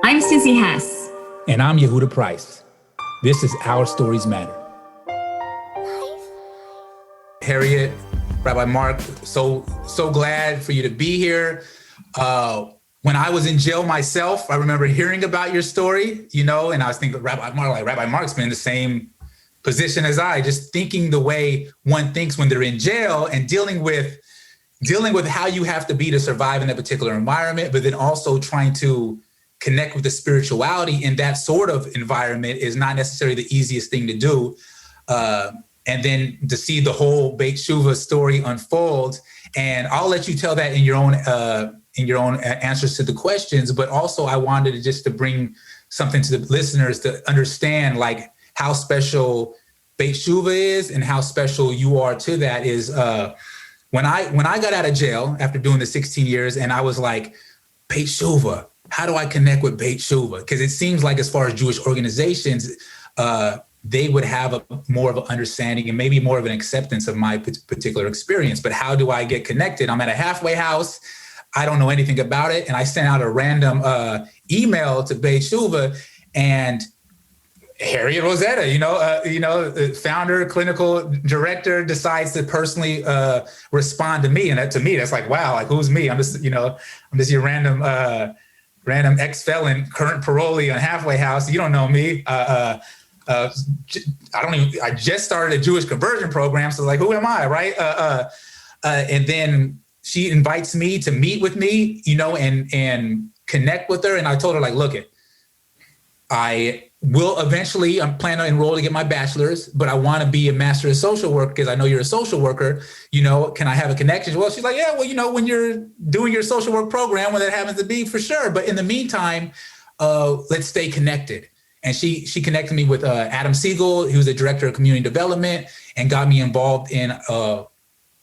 I'm Susie Hess. And I'm Yehuda Price. This is Our Stories Matter. Harriet, Rabbi Mark, so glad for you to be here. When I was in jail myself, I remember hearing about your story, and I was thinking, Rabbi Mark's been in the same position as I, just thinking the way one thinks when they're in jail and dealing with how you have to be to survive in that particular environment, but then also trying to connect with the spirituality in that sort of environment is not necessarily the easiest thing to do. And then to see the whole Beit T'Shuvah story unfold, and I'll let you tell that in your own answers to the questions. But also, I wanted to bring something to the listeners to understand, like, how special Beit T'Shuvah is and how special you are to that. Is when I got out of jail after doing the 16 years, and I was like, Beit T'Shuvah, how do I connect with Beit T'Shuvah? Because it seems like, as far as Jewish organizations, they would have more of an understanding and maybe more of an acceptance of my particular experience. But how do I get connected? I'm at a halfway house. I don't know anything about it. And I sent out a random email to Beit T'Shuvah, and Harriet Rossetto, founder, clinical director, decides to personally respond to me. And that, to me, that's like, wow, like, who's me? I'm just your random ex-felon, current parolee on halfway house. You don't know me. I just started a Jewish conversion program. So, like, who am I, right? And then she invites me to meet with me, and connect with her. And I told her, like, look, I will eventually, I'm planning to enroll to get my bachelor's, but I want to be a master of social work because I know you're a social worker. Can I have a connection? Well, she's like, yeah, well, when you're doing your social work program, when that happens to be, for sure. But in the meantime, let's stay connected. And she connected me with Adam Siegel, who's the director of community development, and got me involved in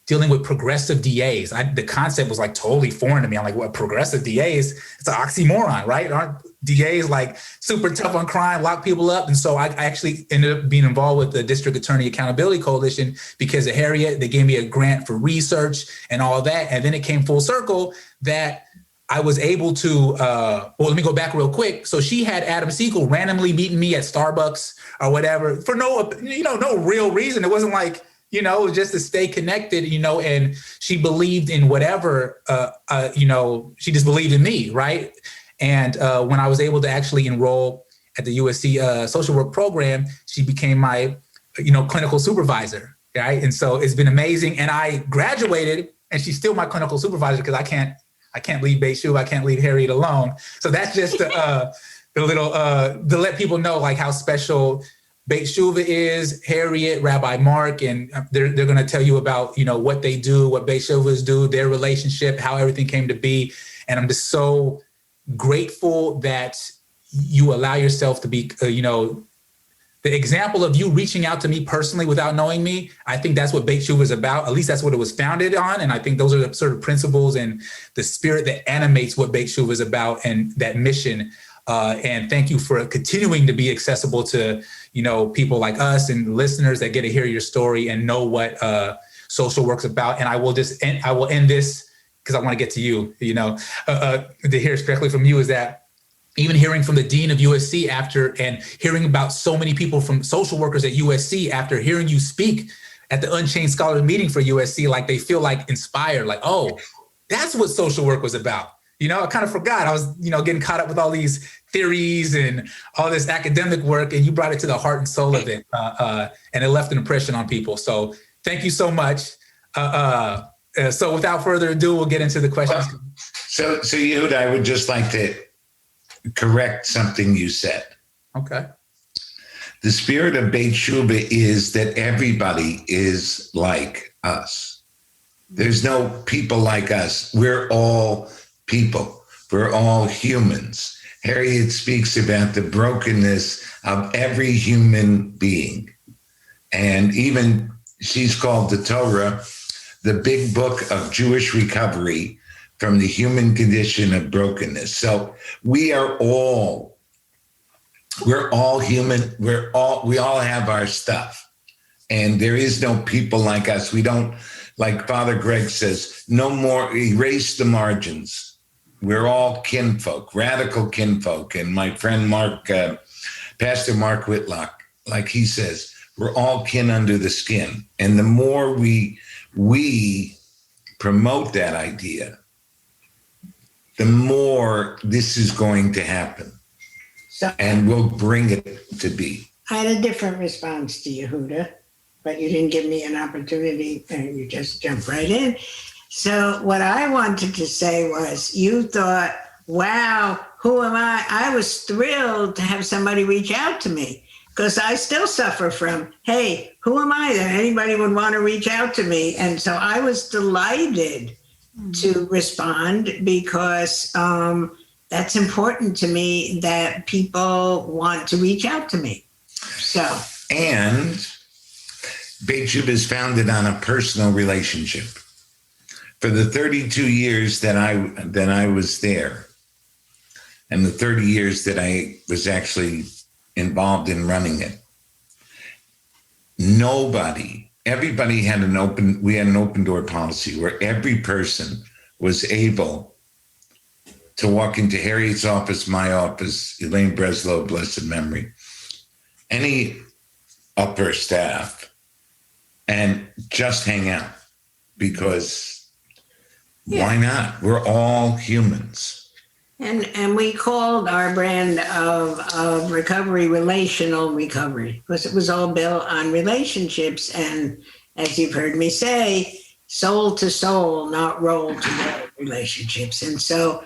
dealing with progressive DAs. The concept was like totally foreign to me. I'm like, what, progressive DAs? It's an oxymoron, right? Aren't DAs like super tough on crime, lock people up? And so I actually ended up being involved with the District Attorney Accountability Coalition because of Harriet. They gave me a grant for research and all of that. And then it came full circle that I was able to, let me go back real quick. So she had Adam Siegel randomly meeting me at Starbucks or whatever for no real reason. It wasn't like, just to stay connected, and she believed in whatever, she just believed in me, right? And when I was able to actually enroll at the USC social work program, she became my, clinical supervisor, right? And so it's been amazing. And I graduated, and she's still my clinical supervisor because I can't leave Beit T'Shuvah. I can't leave Harriet alone. So that's just the little, to let people know, like, how special Beit T'Shuvah is, Harriet, Rabbi Mark, and they're going to tell you about, what they do, what Beit T'Shuvahs do, their relationship, how everything came to be. And I'm just so grateful that you allow yourself to be, the example of you reaching out to me personally without knowing me. I think that's what Beit T'Shuvah is about. At least that's what it was founded on. And I think those are the sort of principles and the spirit that animates what Beit T'Shuvah is about and that mission. And thank you for continuing to be accessible to, people like us and listeners that get to hear your story and know what social work's about. And I will end this because I want to get to you, to hear directly from you, is that even hearing from the dean of USC and hearing about so many people from social workers at USC after hearing you speak at the Unchained Scholars meeting for USC, like, they feel like inspired, like, oh, that's what social work was about. I kind of forgot. I was, getting caught up with all these theories and all this academic work, and you brought it to the heart and soul of it. And it left an impression on people. So thank you so much. So without further ado, we'll get into the questions. So Yehuda, I would just like to correct something you said. Okay. The spirit of Beit T'Shuvah is that everybody is like us. There's no people like us. We're all people. We're all humans. Harriet speaks about the brokenness of every human being. And even she's called the Torah, the big book of Jewish recovery from the human condition of brokenness. So we are all, we're all human. We all have our stuff. And there is no people like us. We don't, like Father Greg says, no more, erase the margins. we're all kinfolk, radical kinfolk. And my friend Mark, Pastor Mark Whitlock, like he says, we're all kin under the skin. And the more we promote that idea, the more this is going to happen. So, and we'll bring it to be. I had a different response to Yehuda, but you didn't give me an opportunity and you just jumped right in. So what I wanted to say was, you thought, wow, who am I? I was thrilled to have somebody reach out to me, because I still suffer from, hey, who am I that anybody would want to reach out to me? And so I was delighted to respond, because that's important to me, that people want to reach out to me. So, and Beit T'Shuvah is founded on a personal relationship. For the 32 years that I was there, and the 30 years that I was actually involved in running it, everybody had we had an open door policy where every person was able to walk into Harriet's office, my office, Elaine Breslow, blessed memory, any upper staff, and just hang out, because why not? We're all humans. And we called our brand of recovery relational recovery, because it was all built on relationships. And as you've heard me say, soul to soul, not role to role relationships. And so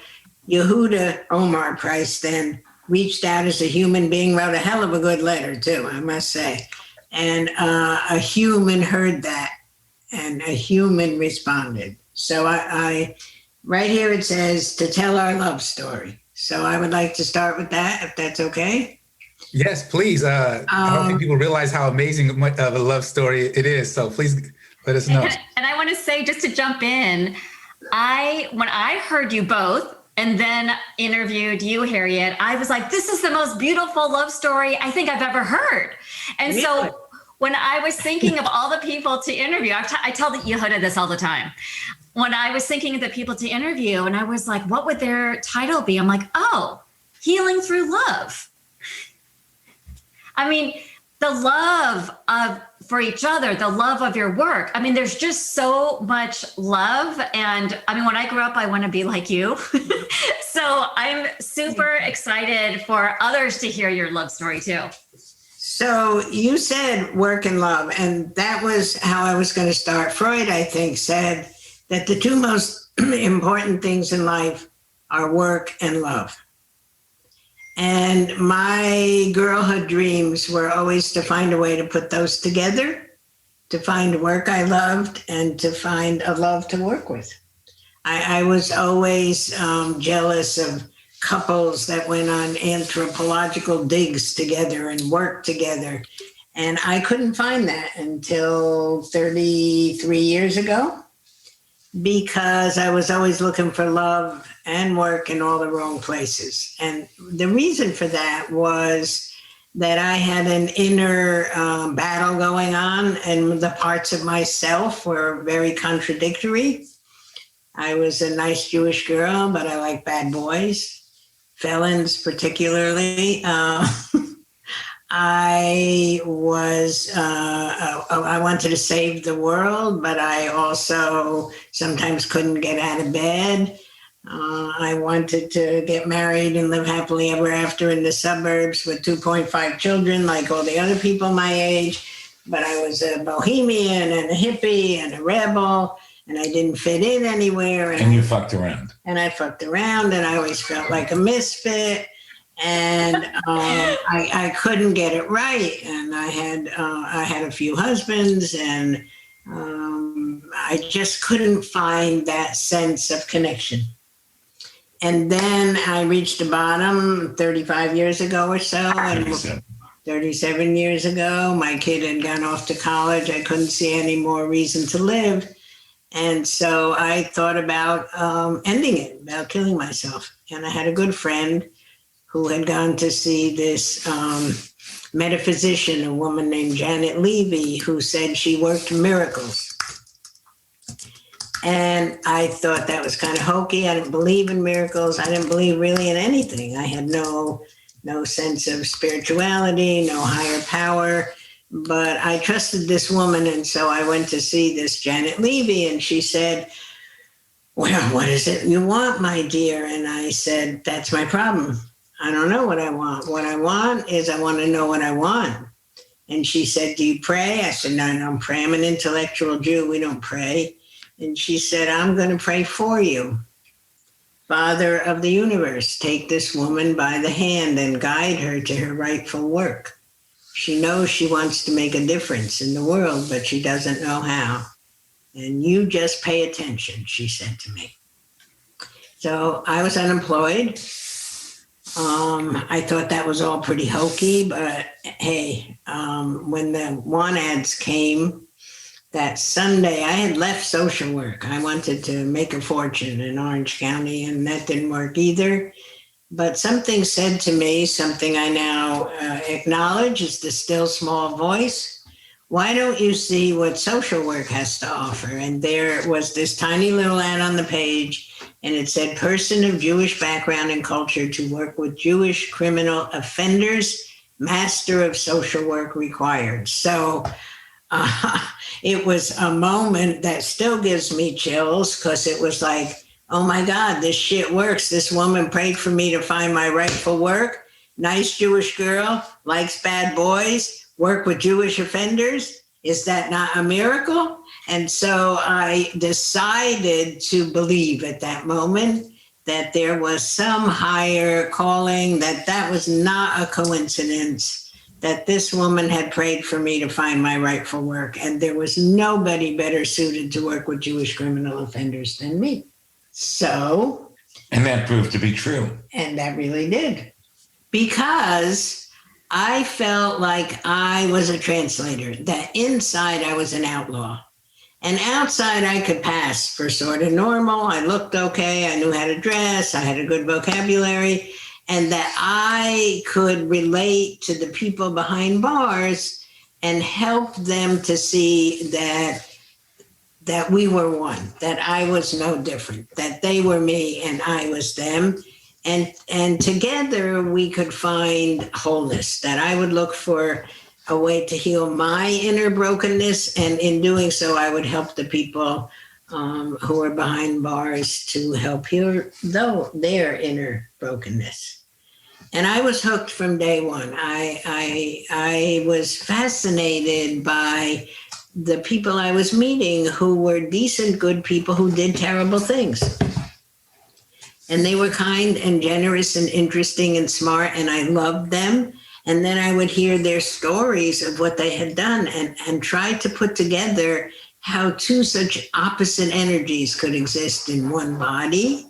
Yehuda Omar Price then reached out as a human being, wrote a hell of a good letter too, I must say. And a human heard that, and a human responded. So I right here it says to tell our love story. So I would like to start with that, if that's okay. Yes, please. I don't think people realize how amazing of a love story it is. So please let us know. And I want to say, just to jump in, when I heard you both and then interviewed you, Harriet, I was like, this is the most beautiful love story I think I've ever heard. And really? So when I was thinking of all the people to interview, I tell Yehuda this all the time. When I was thinking of the people to interview, and I was like, what would their title be? I'm like, oh, healing through love. I mean, the love for each other, the love of your work. I mean, there's just so much love. And I mean, when I grew up, I want to be like you. So I'm super excited for others to hear your love story too. So you said work and love, and that was how I was going to start. Freud, I think, said that the two most important things in life are work and love. And my girlhood dreams were always to find a way to put those together, to find work I loved and to find a love to work with. I was always jealous of couples that went on anthropological digs together and worked together. And I couldn't find that until 33 years ago, because I was always looking for love and work in all the wrong places. And the reason for that was that I had an inner battle going on, and the parts of myself were very contradictory. I was a nice Jewish girl, but I like bad boys, felons particularly. I wanted to save the world, but I also sometimes couldn't get out of bed. I wanted to get married and live happily ever after in the suburbs with 2.5 children, like all the other people my age. But I was a bohemian and a hippie and a rebel, and I didn't fit in anywhere. And you fucked around. And I fucked around, and I always felt like a misfit. And I couldn't get it right. And I had a few husbands, and I just couldn't find that sense of connection. And then I reached the bottom 35 years ago or so. 37 years ago, my kid had gone off to college. I couldn't see any more reason to live. And so I thought about ending it, about killing myself. And I had a good friend who had gone to see this metaphysician, a woman named Janet Levy, who said she worked miracles. And I thought that was kind of hokey. I didn't believe in miracles. I didn't believe really in anything. I had no sense of spirituality, no higher power. But I trusted this woman. And so I went to see this Janet Levy, and she said, well, what is it you want, my dear? And I said, that's my problem. I don't know what I want. What I want is I want to know what I want. And she said, do you pray? I said, no, I don't pray. I'm an intellectual Jew. We don't pray. And she said, I'm going to pray for you. Father of the universe, take this woman by the hand and guide her to her rightful work. She knows she wants to make a difference in the world, but she doesn't know how. And you just pay attention, she said to me. So I was unemployed. I thought that was all pretty hokey, but hey, when the want ads came that Sunday, I had left social work. I wanted to make a fortune in Orange County, and that didn't work either. But something said to me, something I now acknowledge is the still small voice. Why don't you see what social work has to offer? And there was this tiny little ad on the page, and it said, person of Jewish background and culture to work with Jewish criminal offenders, master of social work required. So it was a moment that still gives me chills, because it was like, oh my God, this shit works. This woman prayed for me to find my rightful work. Nice Jewish girl, likes bad boys, work with Jewish offenders. Is that not a miracle? And so I decided to believe at that moment that there was some higher calling, that was not a coincidence, that this woman had prayed for me to find my rightful work. And there was nobody better suited to work with Jewish criminal offenders than me. So. And that proved to be true. And that really did. Because I felt like I was a translator, that inside I was an outlaw. And outside I could pass for sort of normal. I looked okay. I knew how to dress. I had a good vocabulary. And that I could relate to the people behind bars and help them to see that we were one, that I was no different, that they were me and I was them. And together we could find wholeness, that I would look for a way to heal my inner brokenness. And in doing so, I would help the people who are behind bars to help heal their inner brokenness. And I was hooked from day one. I was fascinated by the people I was meeting who were decent, good people who did terrible things. And they were kind and generous and interesting and smart, and I loved them. And then I would hear their stories of what they had done and try to put together how two such opposite energies could exist in one body.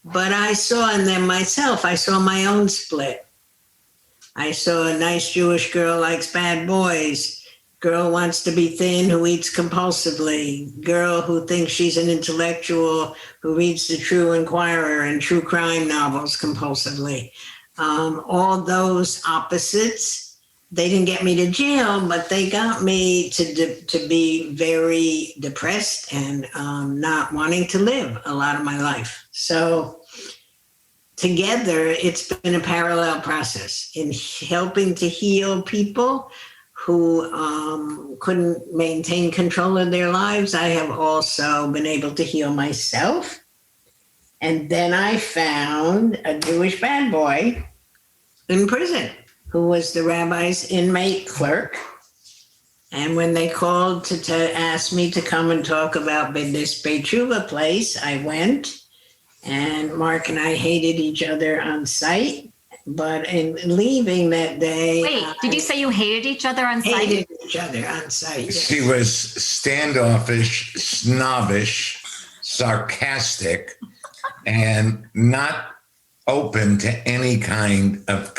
But I saw in them myself, I saw my own split. I saw a nice Jewish girl likes bad boys. Girl wants to be thin, who eats compulsively. Girl who thinks she's an intellectual, who reads the True Inquirer and true crime novels compulsively. All those opposites, they didn't get me to jail, but they got me to be very depressed and not wanting to live a lot of my life. So together, it's been a parallel process in helping to heal people who couldn't maintain control of their lives. I have also been able to heal myself. And then I found a Jewish bad boy in prison who was the rabbi's inmate clerk. And when they called to ask me to come and talk about this Beit T'Shuvah place, I went. And Mark and I hated each other on sight. But in leaving that day... Wait, did you say you hated each other on sight? Hated each other on sight. Yes. She was standoffish, snobbish, sarcastic, and not open to any kind of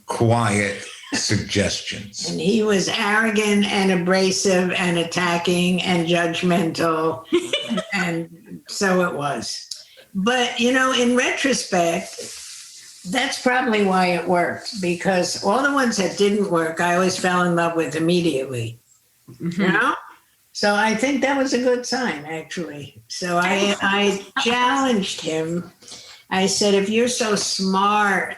quiet suggestions. And he was arrogant and abrasive and attacking and judgmental. And so it was. But, in retrospect, that's probably why it worked, because all the ones that didn't work, I always fell in love with immediately. Mm-hmm. So I think that was a good sign, actually. So I challenged him. I said, if you're so smart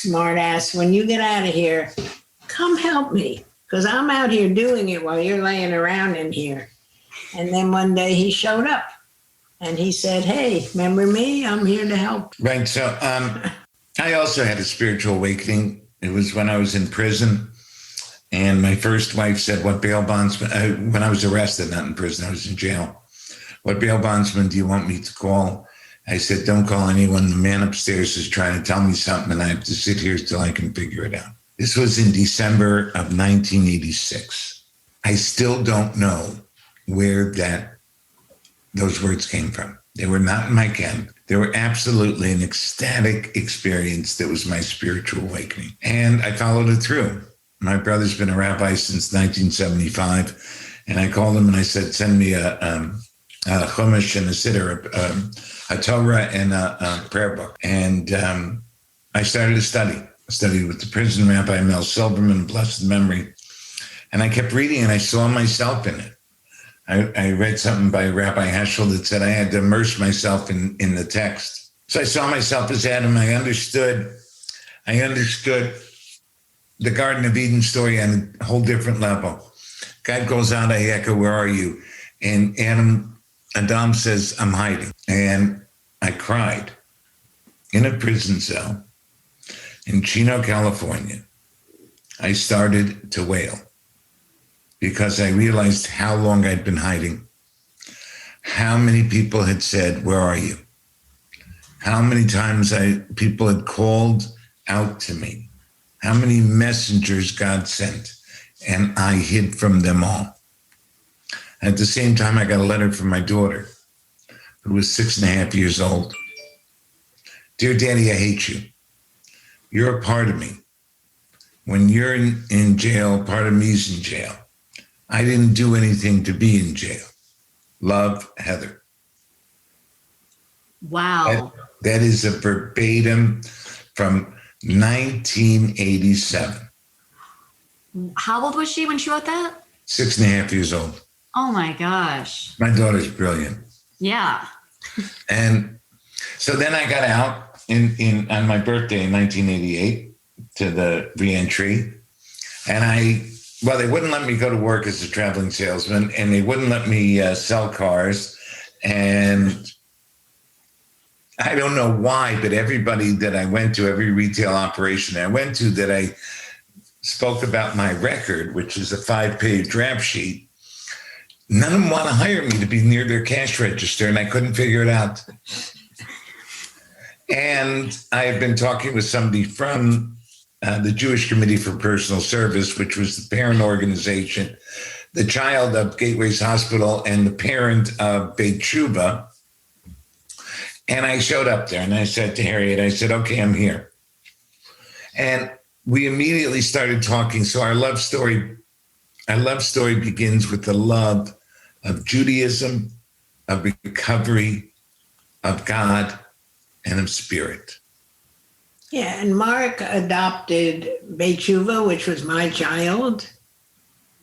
ass, when you get out of here, come help me, because I'm out here doing it while you're laying around in here. And then one day he showed up and he said, hey, remember me? I'm here to help. Right. So I also had a spiritual awakening. It was when I was in prison. And my first wife said, what bail bondsman, when I was arrested, not in prison, I was in jail. What bail bondsman do you want me to call? I said, don't call anyone. The man upstairs is trying to tell me something and I have to sit here till I can figure it out. This was in December of 1986. I still don't know where those words came from. They were not in my ken. They were absolutely an ecstatic experience that was my spiritual awakening. And I followed it through. My brother's been a rabbi since 1975. And I called him and I said, send me a chumash and a siddur, a Torah and a prayer book. And I started to study. I studied with the prison rabbi, Mel Silverman, blessed memory. And I kept reading and I saw myself in it. I read something by Rabbi Heschel that said I had to immerse myself in the text. So I saw myself as Adam. I understood the Garden of Eden story on a whole different level. God goes out, Ayeka, where are you? And Adam says, I'm hiding. And I cried in a prison cell in Chino, California. I started to wail because I realized how long I'd been hiding, how many people had said, where are you? How many times people had called out to me, how many messengers God sent, and I hid from them all. At the same time, I got a letter from my daughter, who was 6.5 years old. Dear Daddy, I hate you. You're a part of me. When you're in jail, part of me's in jail. I didn't do anything to be in jail. Love, Heather. Wow. That is a verbatim from 1987. How old was she when she wrote that? 6.5 years old. Oh my gosh. My daughter's brilliant. Yeah. And so then I got out on my birthday in 1988 to the reentry. And they wouldn't let me go to work as a traveling salesman, and they wouldn't let me sell cars. And I don't know why, but everybody that I went to, every retail operation I went to that I spoke about my record, which is a 5-page rap sheet, none of them want to hire me to be near their cash register, and I couldn't figure it out. And I have been talking with somebody from the Jewish Committee for Personal Service, which was the parent organization, the child of Gateways Hospital, and the parent of Beit T'Shuvah. And I showed up there and I said to Harriet, I said, okay, I'm here. And we immediately started talking. So our love story begins with the love of Judaism, of recovery, of God, and of spirit. Yeah, and Mark adopted Beit T'Shuvah, which was my child.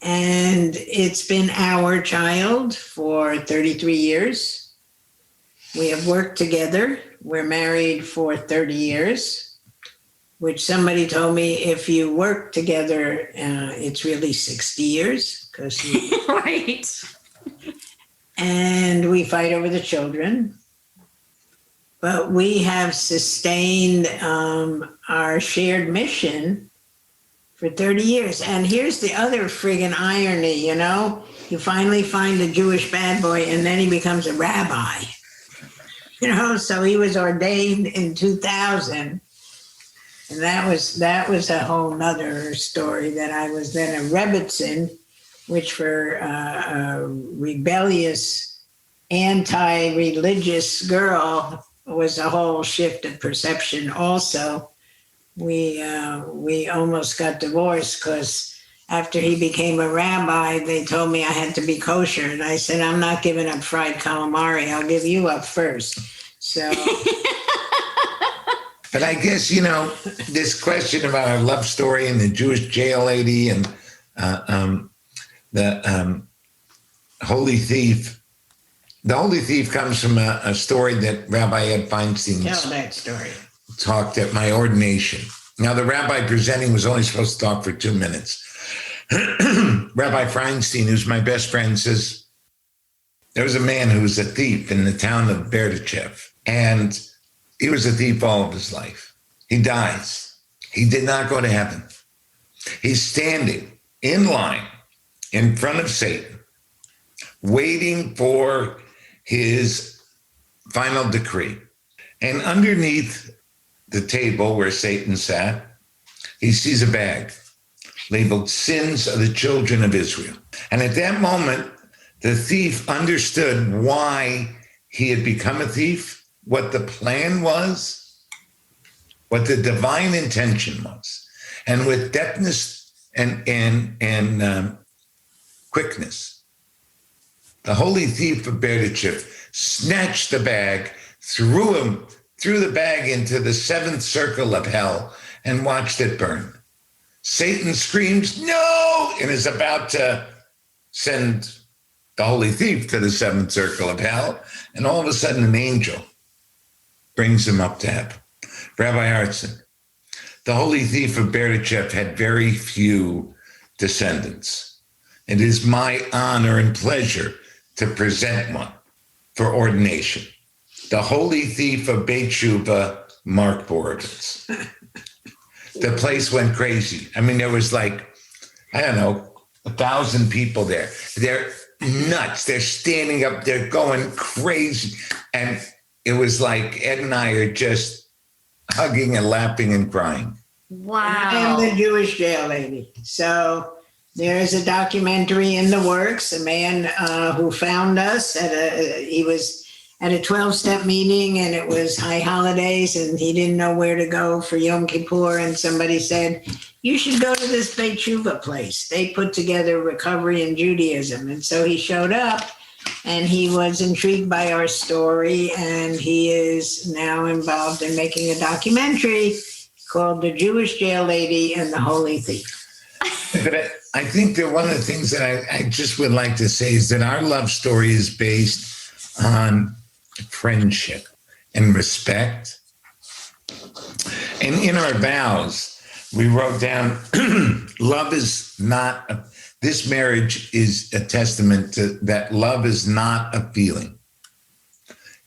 And it's been our child for 33 years. We have worked together. We're married for 30 years, which somebody told me if you work together, it's really 60 years. Right. And we fight over the children. But we have sustained our shared mission for 30 years. And here's the other friggin' irony, you finally find a Jewish bad boy and then he becomes a rabbi. So he was ordained in 2000. And that was a whole nother story, that I was then a Rebbitzin, which for a rebellious, anti-religious girl was a whole shift of perception. Also, we almost got divorced because after he became a rabbi, they told me I had to be kosher. And I said, I'm not giving up fried calamari. I'll give you up first. So. But I guess, this question about our love story and the Jewish jail lady and holy thief. The holy thief comes from a story that Rabbi Ed Feinstein Tell that story. talked at my ordination. Now, the rabbi presenting was only supposed to talk for 2 minutes. Rabbi Feinstein, who's my best friend, says, there was a man who was a thief in the town of Beit T'Shuvah, and he was a thief all of his life. He dies. He did not go to heaven. He's standing in line in front of Satan, waiting for his final decree. And underneath the table where Satan sat, he sees a bag labeled Sins of the Children of Israel. And at that moment, the thief understood why he had become a thief, what the plan was, what the divine intention was. And with deftness and quickness, the holy thief of Beit T'Shuvah snatched the bag, threw the bag into the seventh circle of hell, and watched it burn. Satan screams, "No!" and is about to send the holy thief to the seventh circle of hell. And all of a sudden, an angel brings him up to heaven. Rabbi Hartson, the holy thief of Beit T'Shuvah had very few descendants. It is my honor and pleasure to present one for ordination. The holy thief of Beit T'Shuvah, Mark Borovitz. The place went crazy. I mean, there was like, I don't know, 1,000 people there. They're nuts. They're standing up. They're going crazy. And it was like Ed and I are just hugging and laughing and crying. Wow. I am the Jewish jail lady. So there is a documentary in the works. A man who found us he was at a 12-step meeting, and it was high holidays, and he didn't know where to go for Yom Kippur. And somebody said, "You should go to this Beit T'Shuvah place. They put together recovery in Judaism." And so he showed up, and he was intrigued by our story, and he is now involved in making a documentary called "The Jewish Jail Lady and the Holy Thief." But I think that one of the things that I just would like to say is that our love story is based on friendship and respect. And in our vows, we wrote down, love is not, this marriage is a testament to that love is not a feeling.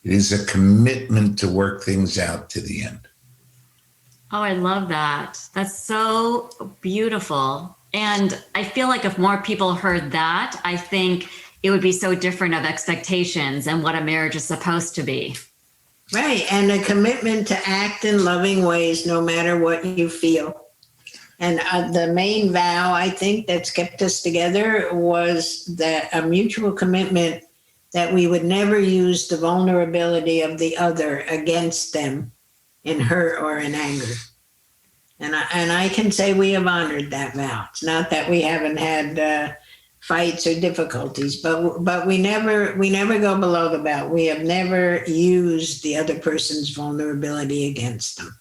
It is a commitment to work things out to the end. Oh, I love that. That's so beautiful. And I feel like if more people heard that, I think it would be so different of expectations and what a marriage is supposed to be. Right. And a commitment to act in loving ways, no matter what you feel. And the main vow, I think, that's kept us together was that a mutual commitment that we would never use the vulnerability of the other against them in hurt or in anger. And I can say we have honored that vow. It's not that we haven't had fights or difficulties, but we never go below the belt. We have never used the other person's vulnerability against them.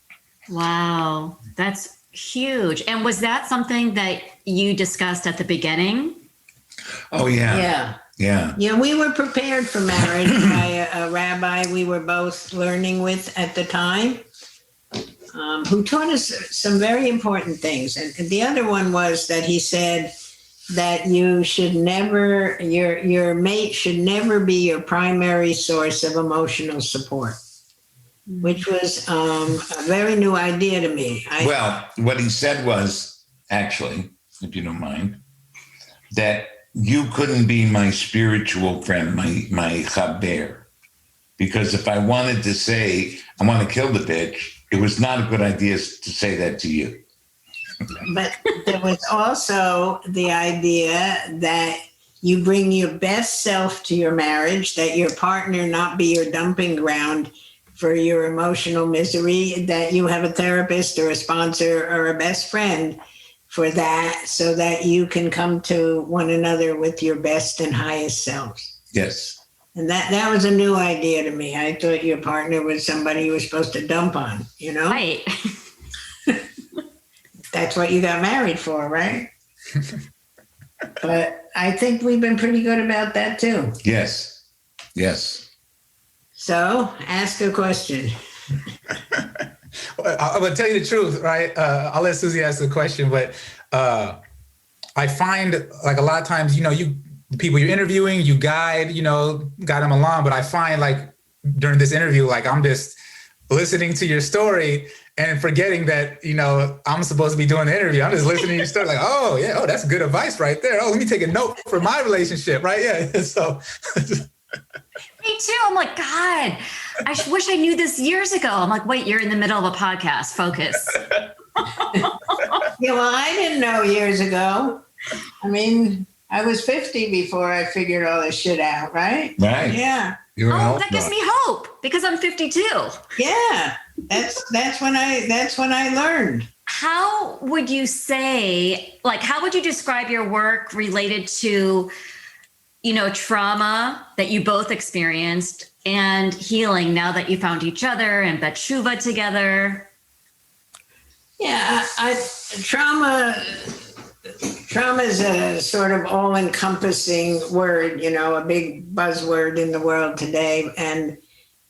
Wow, that's huge. And was that something that you discussed at the beginning? Oh, yeah. Yeah, we were prepared for marriage by a rabbi we were both learning with at the time, who taught us some very important things. And the other one was that he said that you should never, your mate should never be your primary source of emotional support, which was a very new idea to me. Well, what he said was, actually, if you don't mind, that you couldn't be my spiritual friend, my chaber, because if I wanted to say, I want to kill the bitch, it was not a good idea to say that to you. But there was also the idea that you bring your best self to your marriage, that your partner not be your dumping ground for your emotional misery, that you have a therapist or a sponsor or a best friend for that, so that you can come to one another with your best and highest selves. Yes. And that was a new idea to me. I thought your partner was somebody you were supposed to dump on, you know? Right. That's what you got married for, right? But I think we've been pretty good about that too. Yes. Yes. So ask a question. I'm gonna tell you the truth, right? I'll let Susie ask the question, but I find like a lot of times, you people you're interviewing, you guide them along, but I find like during this interview, like I'm just listening to your story and forgetting that, I'm supposed to be doing the interview. I'm just listening to your story like, oh yeah, oh, that's good advice right there. Oh, let me take a note for my relationship, right? Yeah. So Me too. I'm like, God, I wish I knew this years ago. I'm like, wait, you're in the middle of a podcast. Focus. Yeah, well, I didn't know years ago. I mean, I was 50 before I figured all this shit out, right? Right. Yeah. Oh, that gives me hope because I'm 52. Yeah. That's when I learned. How would you say, like, how would you describe your work related to, trauma that you both experienced and healing now that you found each other and Beit T'Shuvah together? Yeah, trauma is a sort of all-encompassing word, a big buzzword in the world today. And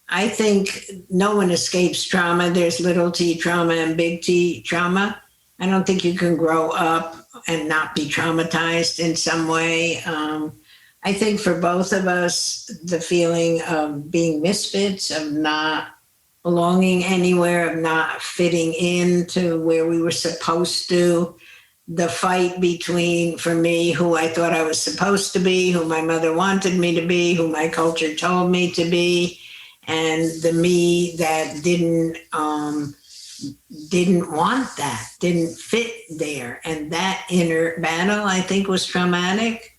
I think no one escapes trauma. There's little t trauma and big T trauma. I don't think you can grow up and not be traumatized in some way. I think for both of us, the feeling of being misfits, of not belonging anywhere, of not fitting into where we were supposed to, the fight between, for me, who I thought I was supposed to be, who my mother wanted me to be, who my culture told me to be, and the me that didn't want that, didn't fit there. And that inner battle, I think, was traumatic.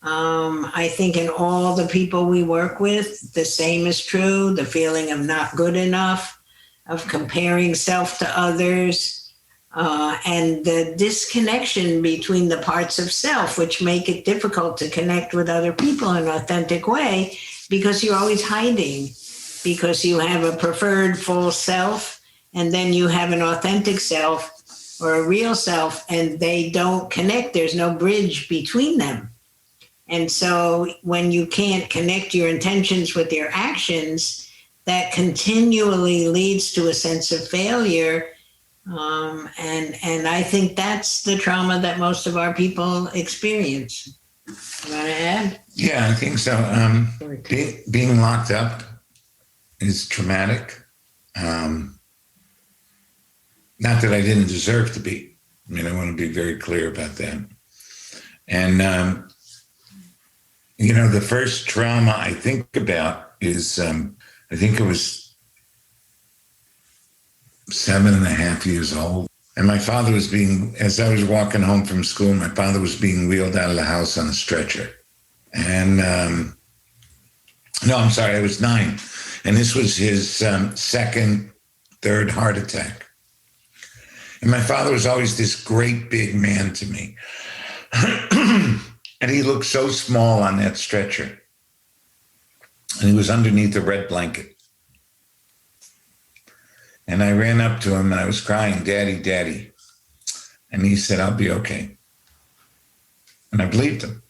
I think in all the people we work with, the same is true. The feeling of not good enough, of comparing self to others, and the disconnection between the parts of self, which make it difficult to connect with other people in an authentic way because you're always hiding, because you have a preferred full self and then you have an authentic self or a real self, and they don't connect. There's no bridge between them. And so when you can't connect your intentions with your actions, that continually leads to a sense of failure. And I think that's the trauma that most of our people experience. You want to add? Yeah, I think so. Being locked up is traumatic. Not that I didn't deserve to be. I mean, I want to be very clear about that. And, the first trauma I think about is, I think it was 7.5 years old. And my father was as I was walking home from school, my father was being wheeled out of the house on a stretcher. And, no, I'm sorry, I was 9. And this was his second, third heart attack. And my father was always this great big man to me. And he looked so small on that stretcher. And he was underneath a red blanket. And I ran up to him and I was crying, "Daddy, Daddy." And he said, "I'll be okay." And I believed him.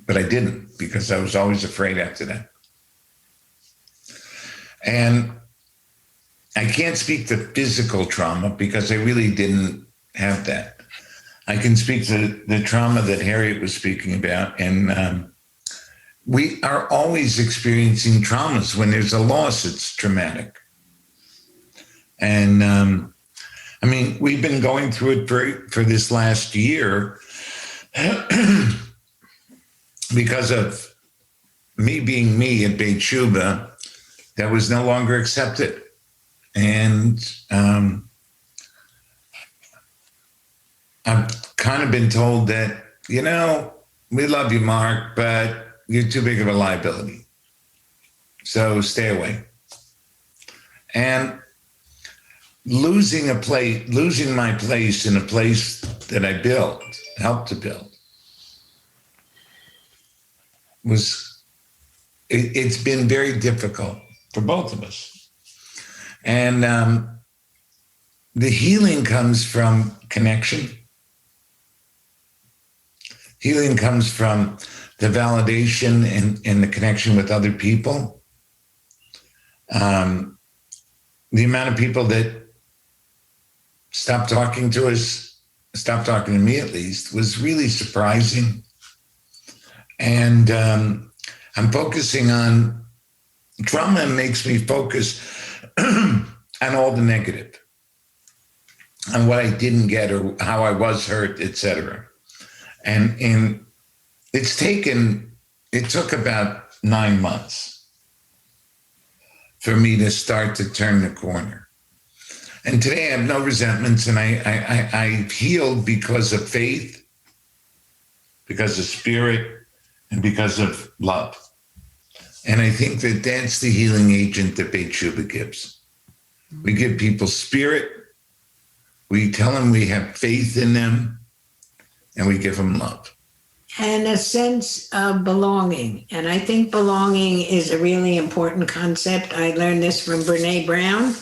But I didn't, because I was always afraid after that. And I can't speak to physical trauma because I really didn't have that. I can speak to the trauma that Harriet was speaking about. And we are always experiencing traumas. When there's a loss, it's traumatic. And I mean, we've been going through it for this last year because of me being me at Beit T'Shuvah, that was no longer accepted. And I've kind of been told that, we love you, Mark, but you're too big of a liability. So stay away. And losing my place in a place that I helped to build, it's been very difficult for both of us. And the healing comes from connection. Healing comes from the validation and the connection with other people. The amount of people that stopped talking to us, stopped talking to me at least, was really surprising. And I'm focusing on trauma, makes me focus on all the negative, on what I didn't get or how I was hurt, etc. And it took about 9 months for me to start to turn the corner. And today I have no resentments, and I've healed because of faith, because of spirit, and because of love. And I think that that's the healing agent that Beit T'Shuvah gives. We give people spirit, we tell them we have faith in them, and we give them love. And a sense of belonging. And I think belonging is a really important concept. I learned this from Brene Brown.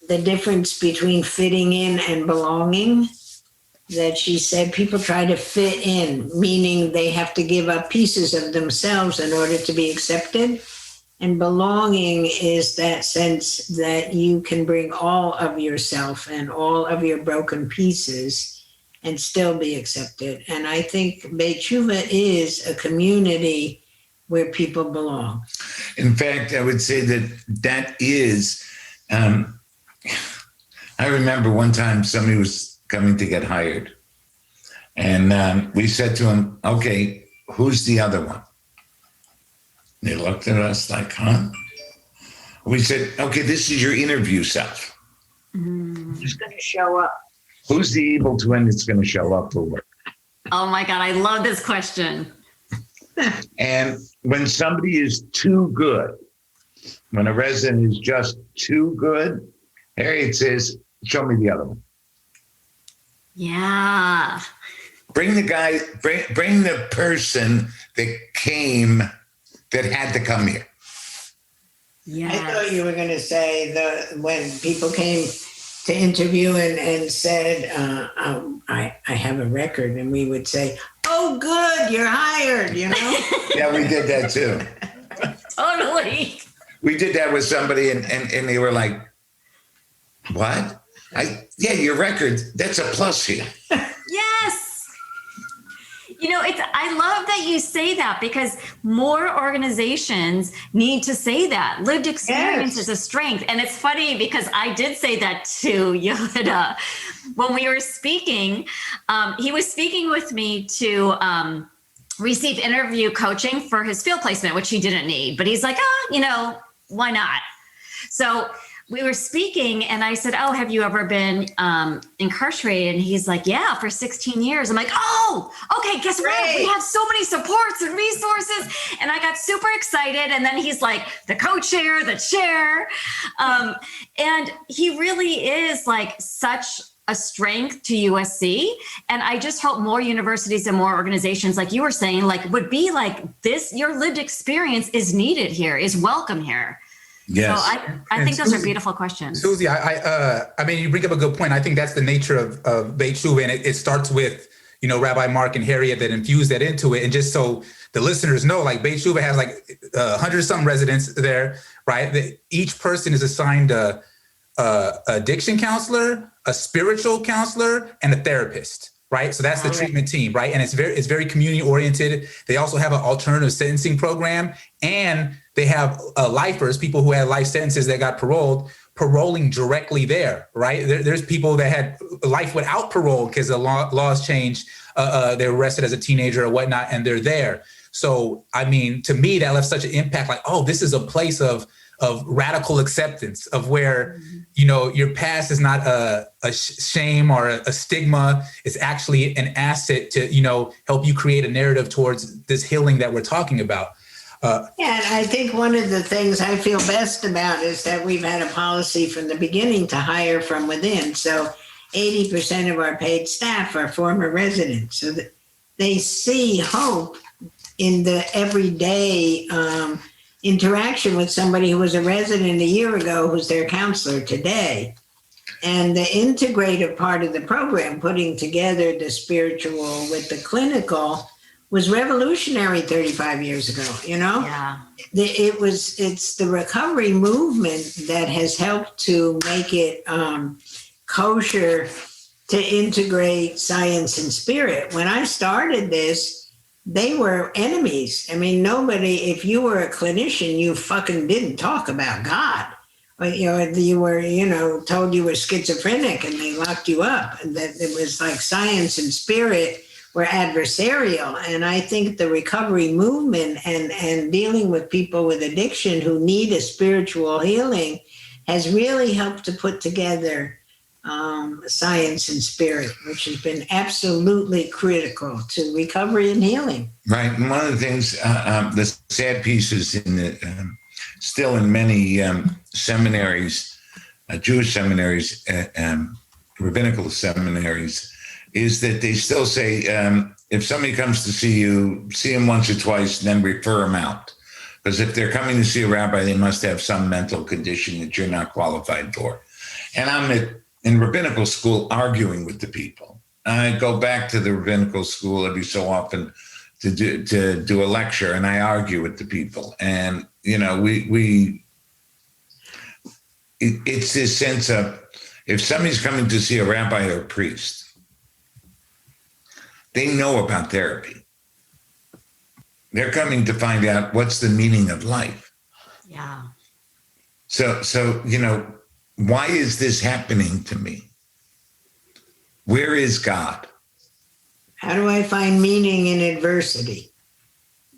The difference between fitting in and belonging, that she said people try to fit in, meaning they have to give up pieces of themselves in order to be accepted. And belonging is that sense that you can bring all of yourself and all of your broken pieces and still be accepted. And I think Beit T'Shuvah is a community where people belong. In fact, I would say that is, I remember one time somebody was coming to get hired. And we said to him, okay, who's the other one? And they looked at us like, huh? We said, okay, this is your interview self. Who's going to show up? Who's the evil twin that's going to show up for work? Oh my God, I love this question. And when somebody is too good, when a resident is just too good, Harriet says, show me the other one. Yeah. Bring the guy, bring the person that came, that had to come here. Yeah. I thought you were going to say when people came to interview and said, I have a record, and we would say, oh, good, you're hired, you know? Yeah, we did that too. Totally. We did that with somebody, and they were like, what? Yeah, your record, that's a plus here. Yes. You know, I love that you say that, because more organizations need to say that. Lived experience is a strength. And it's funny because I did say that to Yehuda when we were speaking. He was speaking with me to receive interview coaching for his field placement, which he didn't need. But he's like, why not? So we were speaking, and I said, oh, have you ever been incarcerated? And he's like, yeah, for 16 years. I'm like, oh, okay, guess what? We have so many supports and resources. And I got super excited. And then he's like, the co-chair, the chair. And he really is like such a strength to USC. And I just hope more universities and more organizations, like you were saying, like would be like this, your lived experience is needed here, is welcome here. Yes. So I think those are beautiful questions. Susie, I mean, you bring up a good point. I think that's the nature of Beit T'Shuvah, and it starts with, Rabbi Mark and Harriet that infused that into it. And just so the listeners know, like Beit T'Shuvah has like 100-some residents there, right? Each person is assigned a addiction counselor, a spiritual counselor, and a therapist. Right. So that's the treatment team. Right. And it's very community oriented. They also have an alternative sentencing program, and they have lifers, people who had life sentences that got paroling directly there. Right. There's people that had life without parole because the laws changed. They were arrested as a teenager or whatnot, and they're there. So, I mean, to me, that left such an impact. Like, oh, this is a place of radical acceptance of where, your past is not a shame or a stigma. It's actually an asset to, help you create a narrative towards this healing that we're talking about. And I think one of the things I feel best about is that we've had a policy from the beginning to hire from within. So 80% of our paid staff are former residents. So that they see hope in the everyday interaction with somebody who was a resident a year ago who's their counselor today. And the integrative part of the program, putting together the spiritual with the clinical, was revolutionary 35 years ago, you know? Yeah. It's the recovery movement that has helped to make it kosher to integrate science and spirit. When I started this, they were enemies. I mean, nobody, if you were a clinician, you fucking didn't talk about God. Or, you were, told you were schizophrenic and they locked you up. And that it was like science and spirit were adversarial. And I think the recovery movement and dealing with people with addiction who need a spiritual healing has really helped to put together science and spirit, which has been absolutely critical to recovery and healing. Right. And one of the things, the sad pieces still in many seminaries, Jewish seminaries, rabbinical seminaries, is that they still say, if somebody comes to see you, see him once or twice, and then refer him out. Because if they're coming to see a rabbi, they must have some mental condition that you're not qualified for. And I'm in rabbinical school arguing with the people. I go back to the rabbinical school every so often to do a lecture, and I argue with the people. And, it's this sense of, if somebody's coming to see a rabbi or a priest, they know about therapy. They're coming to find out what's the meaning of life. Yeah. So, why is this happening to me? Where is God? How do I find meaning in adversity?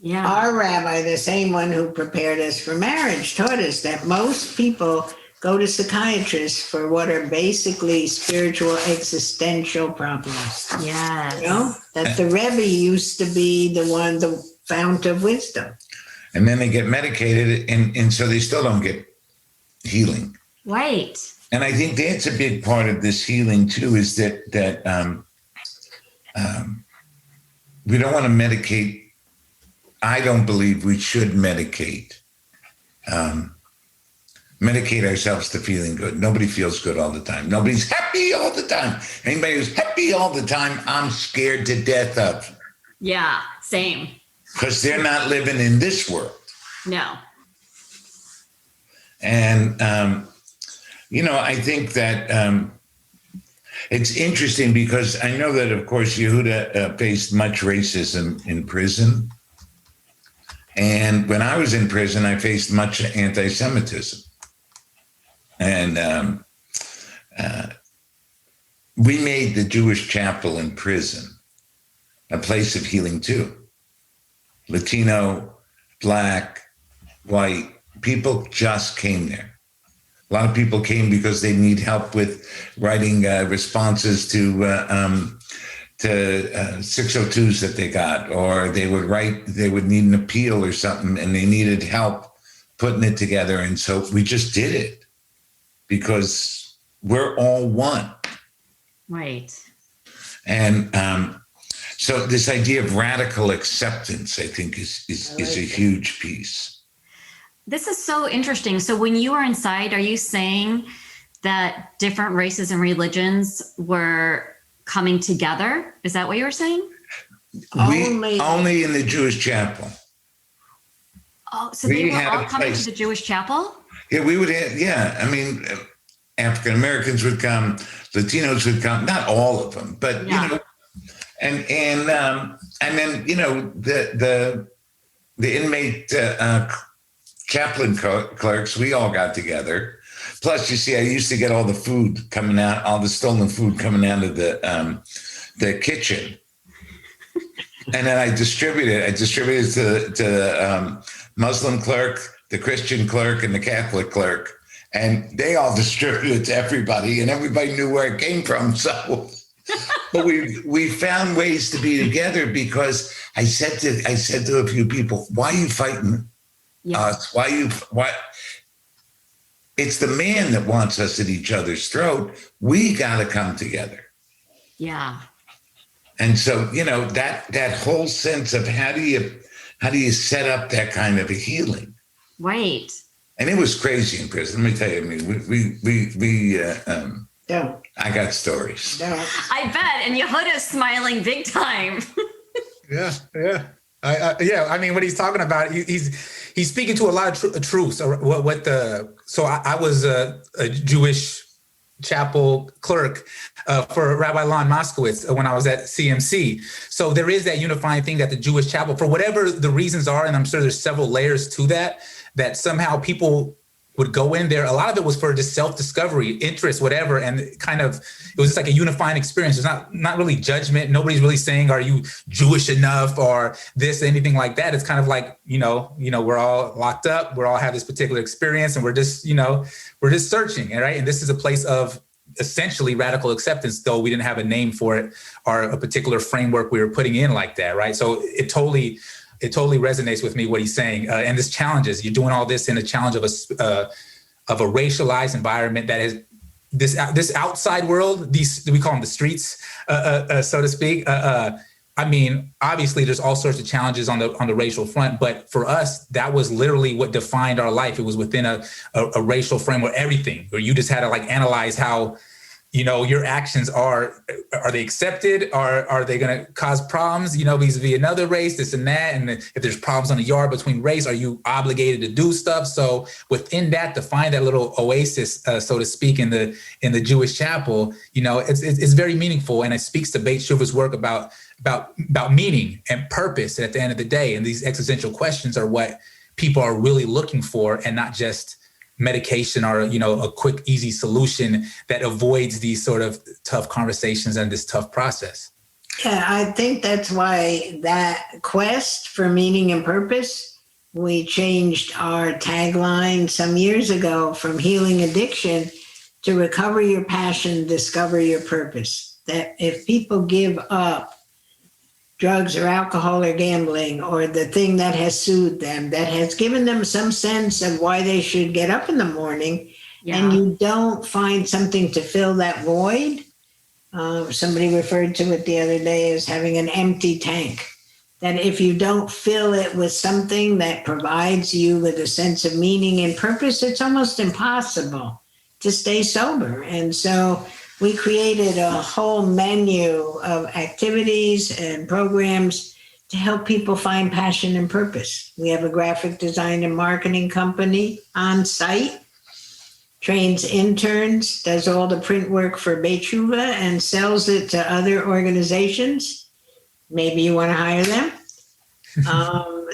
Yeah. Our rabbi, the same one who prepared us for marriage, taught us that most people go to psychiatrists for what are basically spiritual existential problems. Yes. That the Rebbe used to be the fount of wisdom. And then they get medicated, and so they still don't get healing. Right. And I think that's a big part of this healing too, is that we don't want to medicate. I don't believe we should medicate ourselves to feeling good. Nobody feels good all the time. Nobody's happy all the time. Anybody who's happy all the time, I'm scared to death of. Yeah, same. Because they're not living in this world. No. And, I think that it's interesting because I know that, of course, Yehuda faced much racism in prison. And when I was in prison, I faced much anti-Semitism. And we made the Jewish chapel in prison a place of healing too. Latino, Black, white, people just came there. A lot of people came because they need help with writing responses to 602s that they got, or they would need an appeal or something, and they needed help putting it together. And so we just did it because we're all one. Right. And so this idea of radical acceptance, I think, is a huge piece. This is so interesting. So when you were inside, are you saying that different races and religions were coming together? Is that what you were saying? Only in the Jewish chapel. Oh, so they were all coming to the Jewish chapel? Yeah, we would have, I mean, African Americans would come, Latinos would come, not all of them, but, and then, the inmate chaplain clerks, we all got together. Plus, you see, I used to get all the food coming out, all the stolen food coming out of the kitchen. And then I distributed it to the Muslim clerk, the Christian clerk, and the Catholic clerk. And they all distributed it to everybody, and everybody knew where it came from. So, but we found ways to be together because I said to a few people, "Why are you fighting us? Why? It's the man that wants us at each other's throat. We got to come together." Yeah. And so, that whole sense of how do you set up that kind of a healing? Right. And it was crazy in prison. Let me tell you, I mean, Don't. I got stories. Don't. I bet. And Yehuda's smiling big time. Yeah. I mean, what he's talking about, he's speaking to a lot of truths. So I was a Jewish chapel clerk for Rabbi Lon Moskowitz when I was at CMC. So there is that unifying thing that the Jewish chapel, for whatever the reasons are, and I'm sure there's several layers to that somehow people would go in there. A lot of it was for just self-discovery, interest, whatever. And it was just like a unifying experience. There's not really judgment. Nobody's really saying, are you Jewish enough or this, anything like that. It's kind of like, we're all locked up. We all have this particular experience and we're just searching. Right. And this is a place of essentially radical acceptance, though we didn't have a name for it or a particular framework we were putting in like that. Right. So it totally resonates with me what he's saying, and this challenges. You're doing all this in a challenge of a racialized environment that is this outside world. We call them the streets, so to speak. I mean, obviously, there's all sorts of challenges on the racial front, but for us, that was literally what defined our life. It was within a racial framework, everything, where you just had to analyze how. Your actions are they accepted? Are they going to cause problems, vis-a-vis another race, this and that? And if there's problems on the yard between race, are you obligated to do stuff? So within that, to find that little oasis, so to speak, in the Jewish chapel, it's very meaningful. And it speaks to Beit T'Shuvah's work about meaning and purpose at the end of the day. And these existential questions are what people are really looking for, and not just medication or a quick, easy solution that avoids these sort of tough conversations and this tough process. Yeah, I think that's why that quest for meaning and purpose, we changed our tagline some years ago from healing addiction to recover your passion, discover your purpose. That if people give up drugs or alcohol or gambling or the thing that has soothed them, that has given them some sense of why they should get up in the morning, and you don't find something to fill that void. Somebody referred to it the other day as having an empty tank, that if you don't fill it with something that provides you with a sense of meaning and purpose, it's almost impossible to stay sober. And so we created a whole menu of activities and programs to help people find passion and purpose. We have a graphic design and marketing company on site, trains interns, does all the print work for Beit T'Shuvah and sells it to other organizations. Maybe you want to hire them.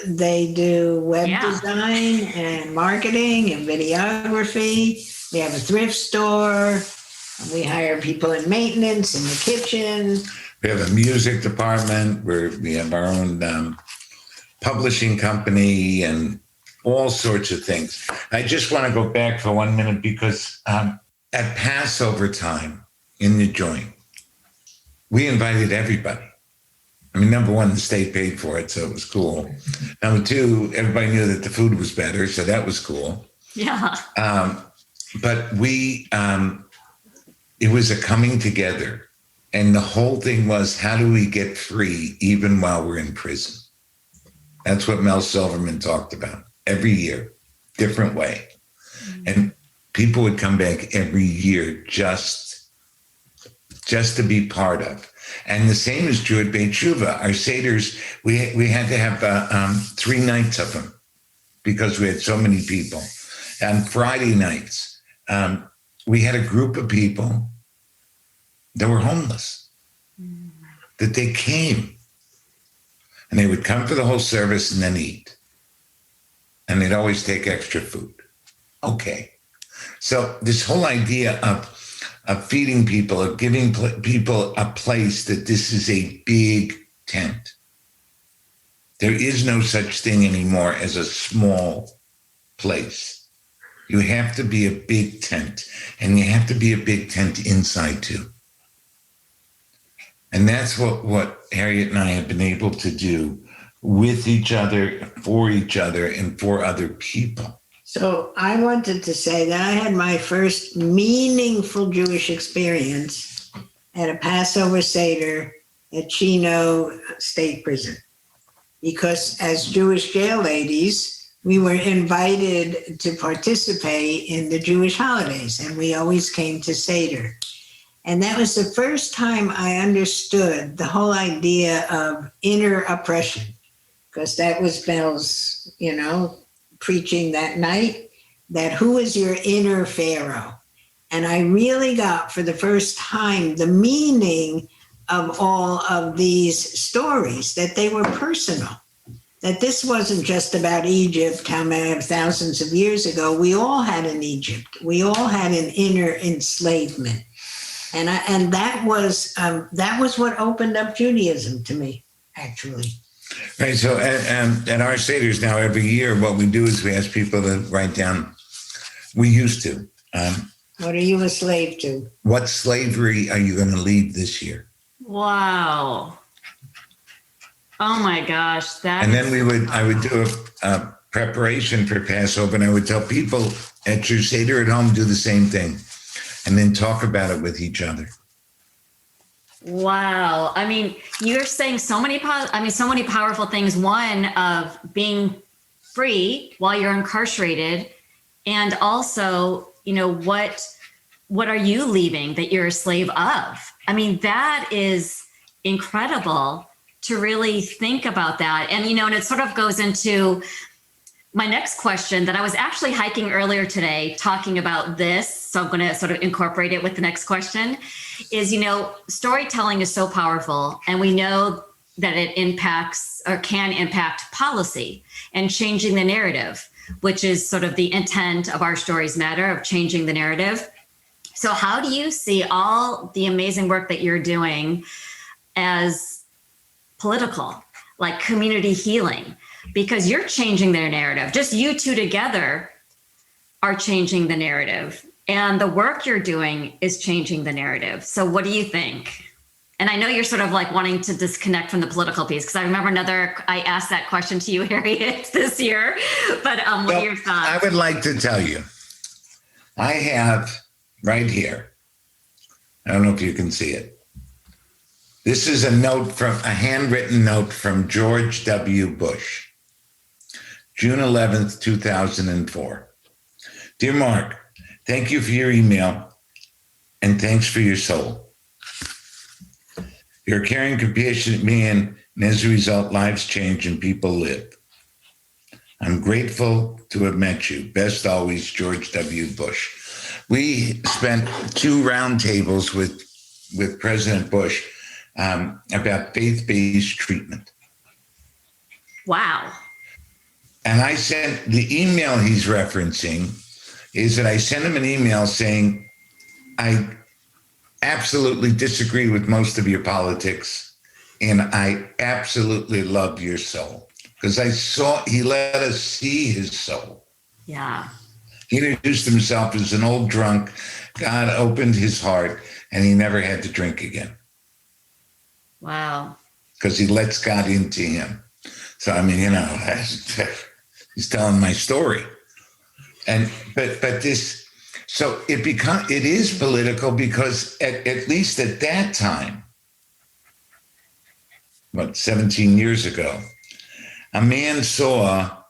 They do web design and marketing and videography. We have a thrift store. We hire people in maintenance, in the kitchen. We have a music department where we have our own publishing company and all sorts of things. I just want to go back for 1 minute because at Passover time in the joint, we invited everybody. I mean, number one, the state paid for it, so it was cool. Number two, everybody knew that the food was better, so that was cool. Yeah. But it was a coming together. And the whole thing was, how do we get free even while we're in prison? That's what Mel Silverman talked about every year, different way. And people would come back every year just to be part of. And the same is true at Beit T'Shuvah. Our Seders, we had to have 3 nights of them because we had so many people. On Friday nights, we had a group of people that were homeless, that they came and they would come for the whole service and then eat. And they'd always take extra food. Okay. So this whole idea of feeding people, of giving people a place, that this is a big tent. There is no such thing anymore as a small place. You have to be a big tent, and you have to be a big tent inside too. And that's what Harriet and I have been able to do with each other, and for other people. So I wanted to say that I had my first meaningful Jewish experience at a Passover Seder at Chino State Prison. Because as Jewish jail ladies, we were invited to participate in the Jewish holidays, and we always came to Seder. And that was the first time I understood the whole idea of inner oppression, because that was Bell's, preaching that night, that who is your inner Pharaoh? And I really got for the first time the meaning of all of these stories, that they were personal, that this wasn't just about Egypt, how many thousands of years ago. We all had an Egypt. We all had an inner enslavement. And that was what opened up Judaism to me, actually. Right. So at our Seder's now, every year, what we do is we ask people to write down, we used to. What are you a slave to? What slavery are you going to leave this year? Wow. Oh my gosh. And then I would do a preparation for Passover, and I would tell people at your Seder at home, do the same thing, and then talk about it with each other. Wow. I mean, you're saying so many powerful things. One of being free while you're incarcerated, and also, what are you leaving that you're a slave of? I mean, that is incredible to really think about that. And, and it sort of goes into my next question that I was actually hiking earlier today talking about this. So I'm going to sort of incorporate it with the next question is, storytelling is so powerful, and we know that it impacts or can impact policy and changing the narrative, which is sort of the intent of Our Stories Matter, of changing the narrative. So how do you see all the amazing work that you're doing as political, like community healing? Because you're changing their narrative. Just you two together are changing the narrative. And the work you're doing is changing the narrative. So what do you think? And I know you're sort of like wanting to disconnect from the political piece, because I remember I asked that question to you, Harriet, this year. But what are your thoughts? I would like to tell you, I have right here, I don't know if you can see it. This is a handwritten note from George W. Bush, June 11th, 2004. Dear Mark, thank you for your email, and thanks for your soul. You're a caring, compassionate man, and as a result, lives change and people live. I'm grateful to have met you. Best always, George W. Bush. We spent 2 roundtables with President Bush about faith-based treatment. Wow. And I sent the email he's referencing is that I sent him an email saying, I absolutely disagree with most of your politics, and I absolutely love your soul. Because he let us see his soul. Yeah. He introduced himself as an old drunk. God opened his heart, and he never had to drink again. Wow. Because he lets God into him. So, I mean, he's telling my story. But this, so it is political, because at least at that time, 17 years ago, a man saw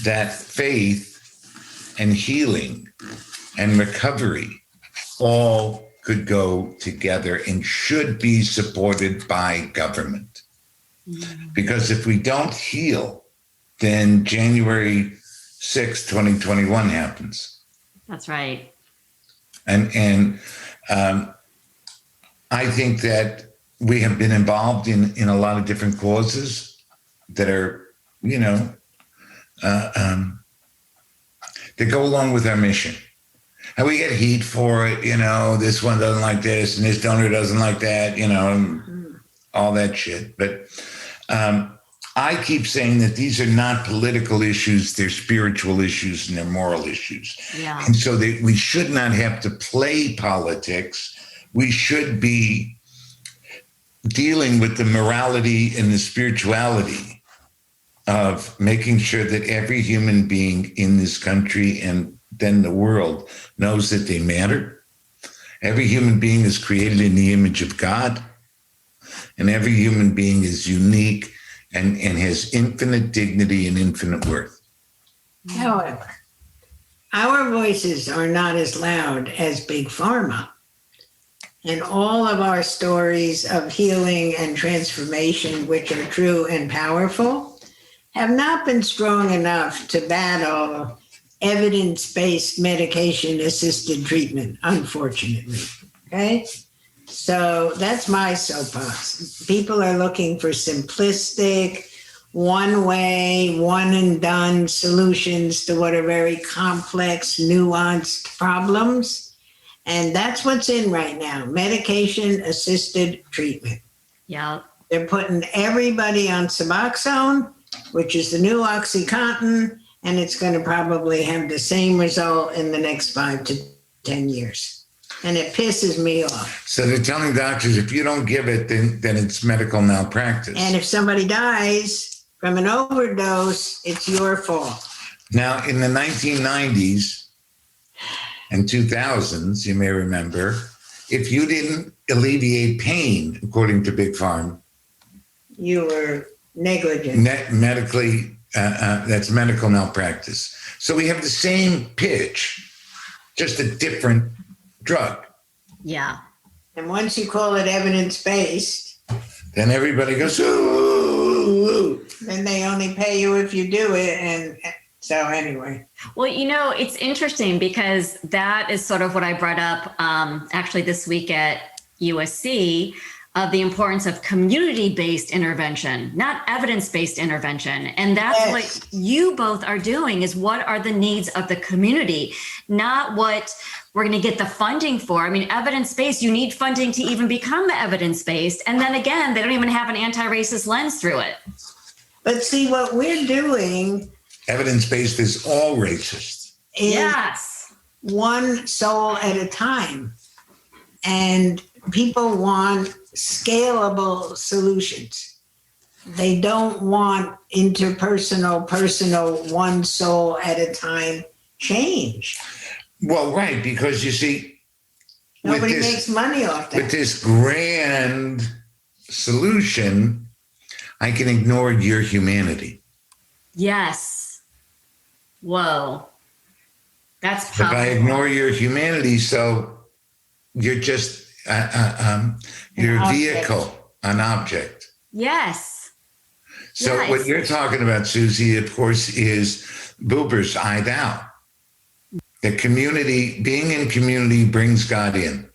that faith and healing and recovery all could go together and should be supported by government. Mm-hmm. Because if we don't heal, then January 6, 2021 happens. That's right. And I think that we have been involved in a lot of different causes that are, that go along with our mission. And we get heat for it, this one doesn't like this and this donor doesn't like that, all that shit. But I keep saying that these are not political issues, they're spiritual issues and they're moral issues. Yeah. And so we should not have to play politics. We should be dealing with the morality and the spirituality of making sure that every human being in this country and then the world knows that they matter. Every human being is created in the image of God, and every human being is unique and has infinite dignity and infinite worth. However, our voices are not as loud as Big Pharma. And all of our stories of healing and transformation, which are true and powerful, have not been strong enough to battle evidence-based medication-assisted treatment, unfortunately. Okay? So that's my soapbox. People are looking for simplistic, one way, one and done solutions to what are very complex, nuanced problems. And that's what's in right now, medication assisted treatment. Yeah. They're putting everybody on Suboxone, which is the new OxyContin, and it's going to probably have the same result in the next 5 to 10 years. And it pisses me off. So they're telling doctors, if you don't give it, then it's medical malpractice. And if somebody dies from an overdose, it's your fault. Now, in the 1990s and 2000s, you may remember, if you didn't alleviate pain, according to Big Pharma, You were negligent. medically, that's medical malpractice. So we have the same pitch, just a different drug. Yeah. And once you call it evidence-based, Then everybody goes, ooh. then they only pay you if you do it. And so anyway. Well, it's interesting because that is sort of what I brought up actually this week at USC, of the importance of community-based intervention, not evidence-based intervention. And that's Yes. what you both are doing, is what are the needs of the community, not what we're going to get the funding for. I mean, evidence-based, you need funding to even become evidence-based. And then again, they don't even have an anti-racist lens through it. But see, what we're doing Evidence-based is all racist. is Yes. one soul at a time. And people want scalable solutions. They don't want interpersonal, personal, one soul at a time change. Well, right, because you see, Nobody makes money off with that. this grand solution, I can ignore your humanity. Yes. Whoa. That's If I powerful. ignore your humanity, so you're just your object. vehicle, an object. Yes. So Yeah, what it's- you're talking about, Susie, of course, is Buber's I Thou. The community, being in community brings God in.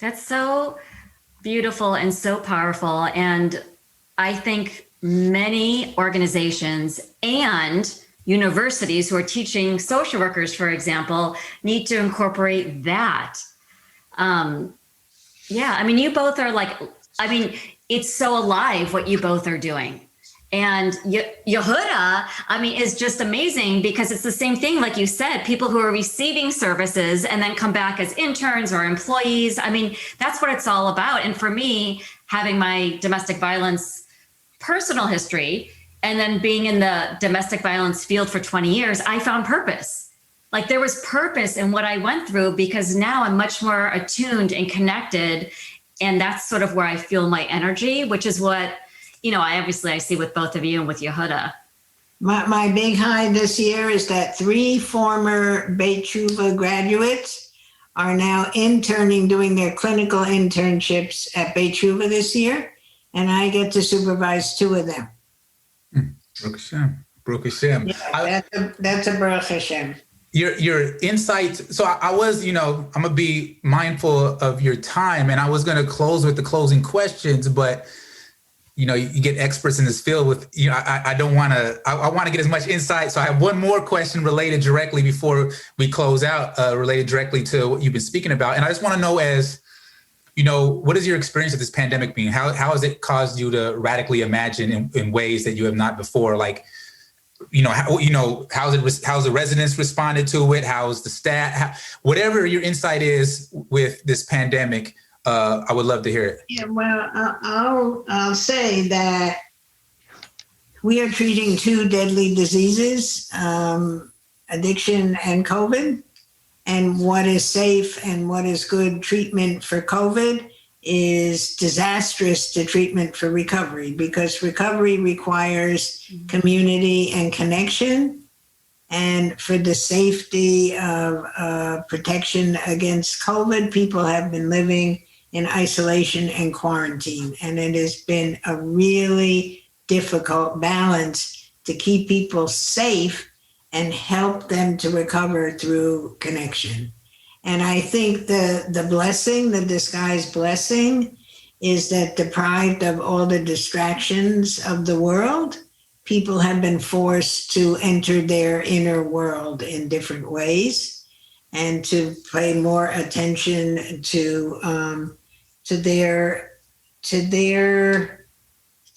That's so beautiful and so powerful. And I think many organizations and universities who are teaching social workers, for example, need to incorporate that. Yeah, I mean, you both are it's so alive what you both are doing. And Yehuda, is just amazing because it's the same thing, like you said, people who are receiving services and then come back as interns or employees. That's what it's all about. And for me, having my domestic violence personal history and then being in the domestic violence field for 20 years, I found purpose. Like there was purpose in what I went through because now I'm much more attuned and connected. And that's sort of where I feel my energy, which is what, I see with both of you and with Yehuda. My big high this year is that 3 former Beit T'Shuvah graduates are now interning, doing their clinical internships at Beit T'Shuvah this year. And I get to supervise 2 of them. Baruch Hashem. Baruch Hashem. Yeah, that's a Baruch Hashem. Your insight. So I was, I'm gonna be mindful of your time, and I was gonna close with the closing questions, but you get experts in this field with, I don't want to. I want to get as much insight. So I have one more question related directly before we close out, related directly to what you've been speaking about, and I just want to know, as what is your experience of this pandemic being? How has it caused you to radically imagine in ways that you have not before? Like, how's the residents responded to it? How's the staff? Whatever your insight is with this pandemic, I would love to hear it. Yeah, well, I'll say that we are treating 2 deadly diseases, addiction and COVID. And what is safe and what is good treatment for COVID is disastrous to treatment for recovery, because recovery requires community and connection. And for the safety of protection against COVID, people have been living in isolation and quarantine. And it has been a really difficult balance to keep people safe and help them to recover through connection. And I think the blessing, the disguised blessing, is that deprived of all the distractions of the world, people have been forced to enter their inner world in different ways and to pay more attention to their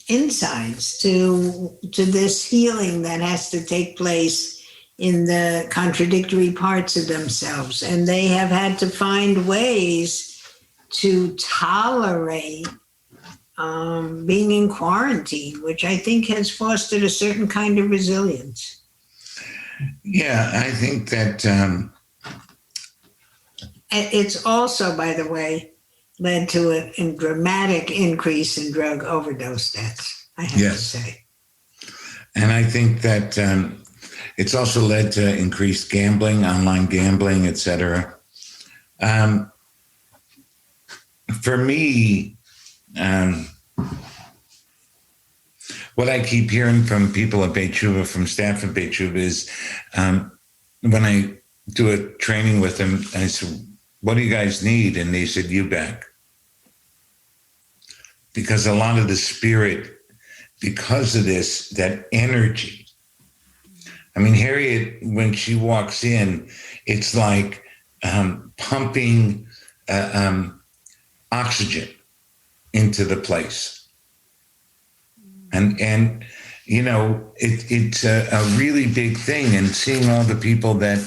insides, to this healing that has to take place in the contradictory parts of themselves. And they have had to find ways to tolerate being in quarantine, which I think has fostered a certain kind of resilience. Yeah, I think that it's also, by the way, led to a dramatic increase in drug overdose deaths, I have to say. And I think that it's also led to increased gambling, online gambling, et cetera. For me, what I keep hearing from people at Beit T'Shuvah, from staff at Beit T'Shuvah, is when I do a training with them, I said, what do you guys need? And they said, you back. Because a lot of the spirit, because of this, that energy. I mean, Harriet, when she walks in, it's like pumping oxygen into the place. And you know, it's a really big thing. And seeing all the people that,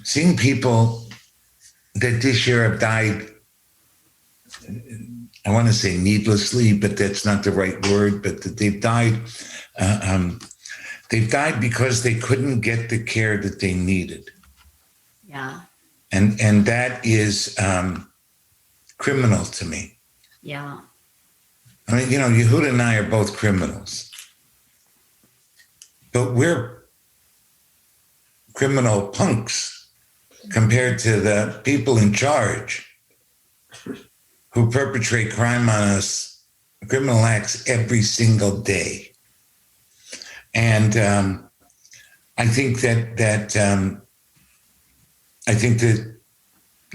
seeing people that this year have died, I want to say needlessly, but that's not the right word, but that they've died because they couldn't get the care that they needed. Yeah. And that is criminal to me. Yeah. I mean, you know, Yehuda and I are both criminals, but we're criminal punks compared to the people in charge who perpetrate crime on us, criminal acts every single day. And I think that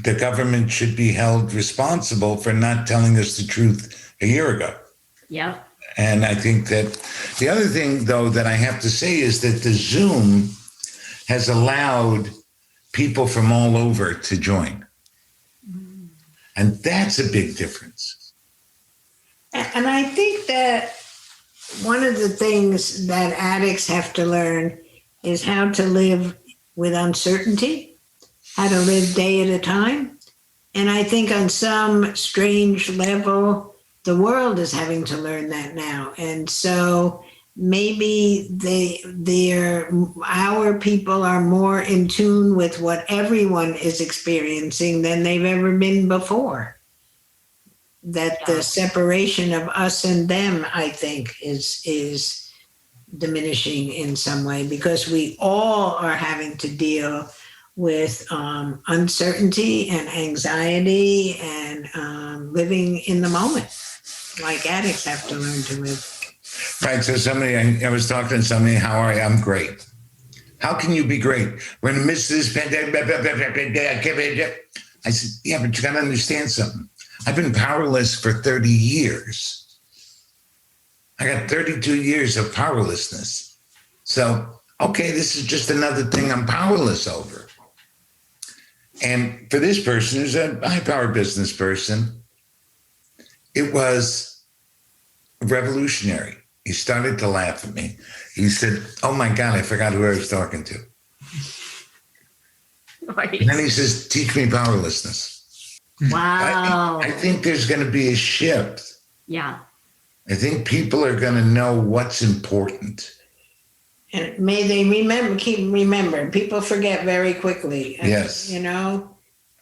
the government should be held responsible for not telling us the truth a year ago. Yeah. And I think that the other thing, though, that I have to say is that the Zoom has allowed people from all over to join. And that's a big difference. And I think that one of the things that addicts have to learn is how to live with uncertainty, how to live day at a time. And I think on some strange level, the world is having to learn that now. And so maybe our people are more in tune with what everyone is experiencing than they've ever been before. That the separation of us and them, I think, is diminishing in some way, because we all are having to deal with uncertainty and anxiety and living in the moment, like addicts have to learn to live. Right. So I was talking to somebody, how are you? I'm great. How can you be great? We're in the midst of this pandemic. I said, yeah, but you got to understand something. I've been powerless for 30 years. I got 32 years of powerlessness. So, okay, this is just another thing I'm powerless over. And for this person, who's a high-powered business person, it was revolutionary. He started to laugh at me. He said, oh my God, I forgot who I was talking to. Right. And then he says, teach me powerlessness. Wow. I think there's going to be a shift. Yeah. I think people are going to know what's important. And may they keep remembering. People forget very quickly. Yes. You know,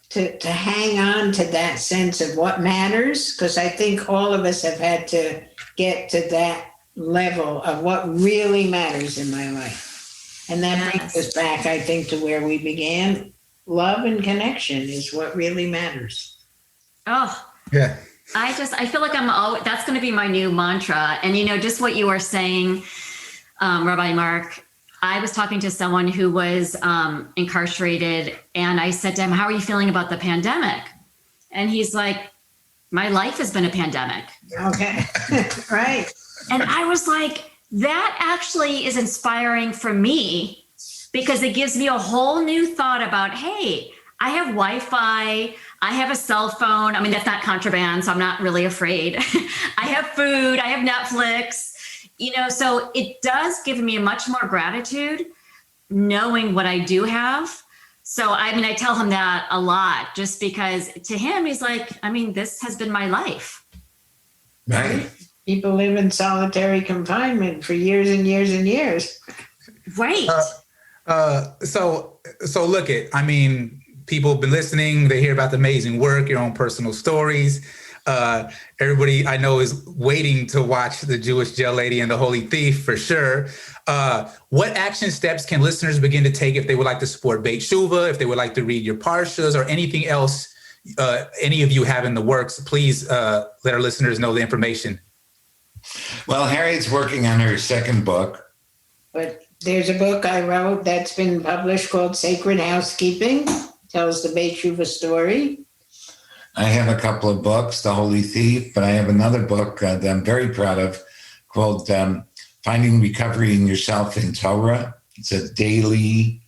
to hang on to that sense of what matters, because I think all of us have had to get to that level of what really matters in my life. And that brings us back, I think, to where we began. Love and connection is what really matters. Oh, Yeah. I feel like that's going to be my new mantra. And, just what you were saying, Rabbi Mark, I was talking to someone who was incarcerated, and I said to him, how are you feeling about the pandemic? And he's like, my life has been a pandemic. Okay, right. And I was like, that actually is inspiring for me, because it gives me a whole new thought about, hey, I have Wi-Fi, I have a cell phone. I mean, that's not contraband, so I'm not really afraid. I have food, I have Netflix, so it does give me much more gratitude knowing what I do have. So, I tell him that a lot, just because to him, he's like, this has been my life. Right. People live in solitary confinement for years and years and years. Right. So look people have been listening. They hear about the amazing work, your own personal stories. Everybody I know is waiting to watch The Jewish Jail Lady and The Holy Thief for sure. What action steps can listeners begin to take if they would like to support Beit T'Shuvah, if they would like to read your parshas or anything else any of you have in the works? Please let our listeners know the information. Well, Harriet's working on her second book. But there's a book I wrote that's been published called Sacred Housekeeping, tells the Beit T'Shuvah story. I have a couple of books, The Holy Thief, but I have another book that I'm very proud of called Finding Recovery in Yourself in Torah. It's a daily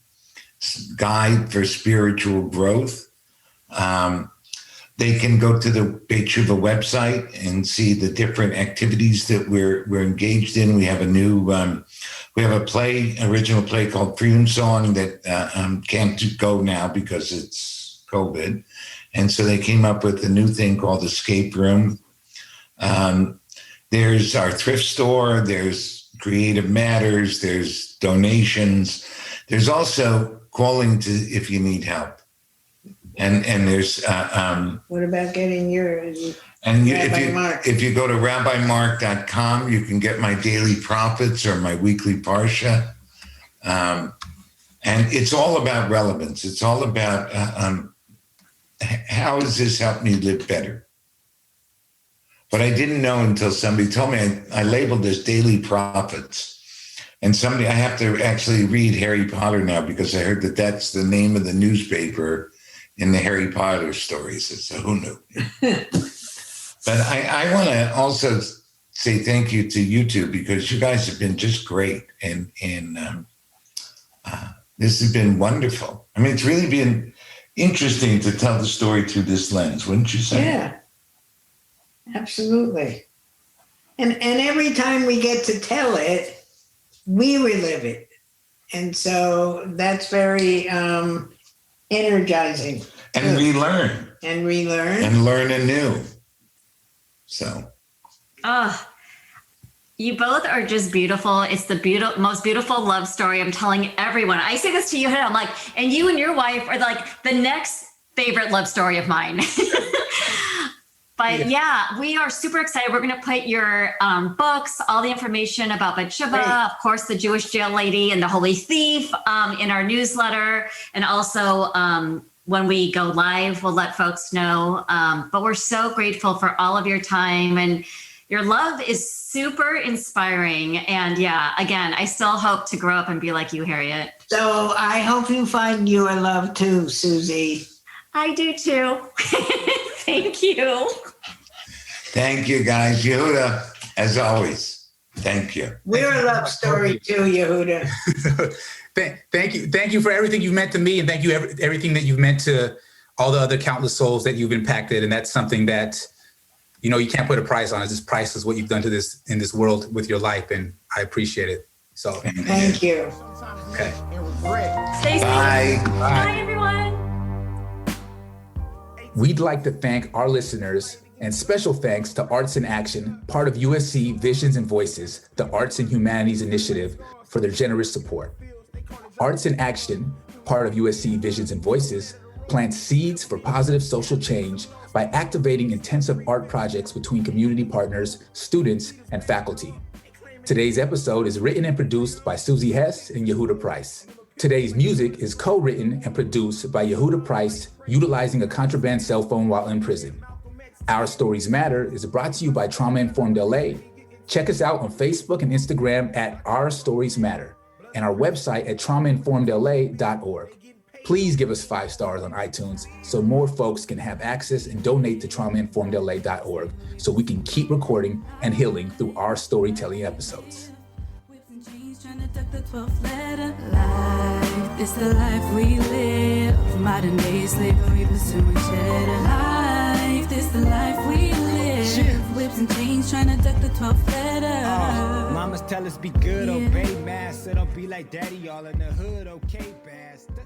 guide for spiritual growth. They can go to the Beit T'Shuvah website and see the different activities that we're engaged in. We have a new, we have a original play called Freedom Song that can't go now because it's COVID. And so they came up with a new thing called Escape Room. There's our thrift store, there's Creative Matters, there's donations. There's also calling to if you need help. And there's What about getting your if you go to rabbimark.com, you can get my daily prophets or my weekly parsha. And it's all about relevance. It's all about how does this help me live better? But I didn't know until somebody told me. I labeled this daily prophets. And I have to actually read Harry Potter now because I heard that that's the name of the newspaper in the Harry Potter stories. So who knew? But I want to also say thank you to you two, because you guys have been just great. And this has been wonderful. It's really been interesting to tell the story through this lens, wouldn't you say? Yeah, absolutely. And every time we get to tell it, we relive it. And so that's very energizing. And relearn. And relearn. And learn anew. So. You both are just beautiful. It's the most beautiful love story. I'm telling everyone. I say this to you, I'm like, and you and your wife are like the next favorite love story of mine. But yeah, we are super excited. We're going to put your books, all the information about Beit T'Shuvah, of course, the Jewish Jail Lady and the Holy Thief in our newsletter. And also when we go live, we'll let folks know. But we're so grateful for all of your time, and your love is super inspiring. And yeah, again, I still hope to grow up and be like you, Harriet. So I hope you find your love too, Susie. I do too. Thank you. Thank you, guys. Yehuda, as always, thank you. We're a love story too, Yehuda. Thank you for everything you've meant to me, and thank you everything that you've meant to all the other countless souls that you've impacted. And that's something that, you can't put a price on. It's just priceless what you've done in this world with your life, and I appreciate it. So thank you. Okay. Stay safe. Bye. Bye, everyone. We'd like to thank our listeners, and special thanks to Arts in Action, part of USC Visions and Voices, the Arts and Humanities Initiative, for their generous support. Arts in Action, part of USC Visions and Voices, plants seeds for positive social change by activating intensive art projects between community partners, students, and faculty. Today's episode is written and produced by Susie Hess and Yehuda Price. Today's music is co-written and produced by Yehuda Price, utilizing a contraband cell phone while in prison. Our Stories Matter is brought to you by Trauma Informed LA. Check us out on Facebook and Instagram at Our Stories Matter and our website at traumainformedla.org. Please give us 5 stars on iTunes so more folks can have access and donate to traumainformedla.org so we can keep recording and healing through our storytelling episodes. Life is the life we live. Modern day slavery pursuing cheddar. Life is the life we live. Whips and chains trying to duck the 12th letter. Mamas tell us be good, obey mass, so don't be like daddy all in the hood, okay, bastard.